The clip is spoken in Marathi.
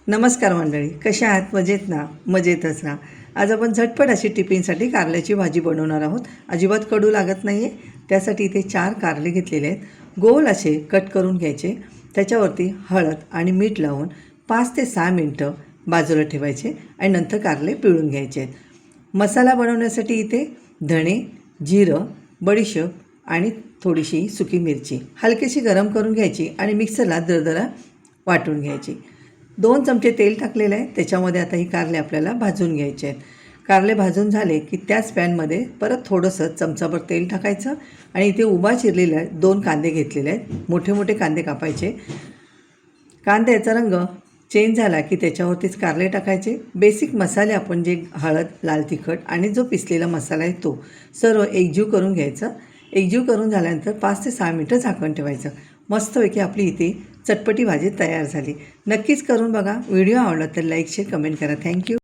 नमस्कार मंडळी, कशा आहात? मजेत ना? मजेतच ना. आज आपण झटपट अशी टिफिनसाठी कारल्याची भाजी बनवणार आहोत. अजिबात कडू लागत नाही आहे. त्यासाठी इथे 4 कारले घेतलेले आहेत. गोल असे कट करून घ्यायचे. त्याच्यावरती हळद आणि मीठ लावून 5 ते 6 मिनटं बाजूला ठेवायचे आणि नंतर कारले पिळून घ्यायचे आहेत. मसाला बनवण्यासाठी इथे धणे, जिरं, बडीशेप आणि थोडीशी सुकी मिरची हलकीशी गरम करून घ्यायची आणि मिक्सरला दरदरा वाटून घ्यायची. 2 चमचे तेल टाकलेलं आहे. त्याच्यामध्ये आता ही कारले आपल्याला भाजून घ्यायचे आहेत. कारले भाजून झाले की त्याच पॅनमध्ये परत थोडंसं चमचाभर तेल टाकायचं आणि इथे उभा चिरलेले 2 कांदे घेतलेले आहेत. मोठे मोठे कांदे कापायचे. कांद्याचा रंग चेंज झाला की त्याच्यावरतीच कारले टाकायचे. बेसिक मसाले आपण जे हळद, लाल तिखट आणि जो पिसलेला मसाला आहे तो सर्व एकजीव करून घ्यायचं. एकजीव करून झाल्यानंतर 5 ते 6 मिनटं झाकण ठेवायचं. मस्तपैकी आपली इथे चटपटी भाजी तयार झाली. नक्कीच करून बघा. व्हिडिओ आवडला तर लाईक, शेअर, कमेंट करा. थँक्यू.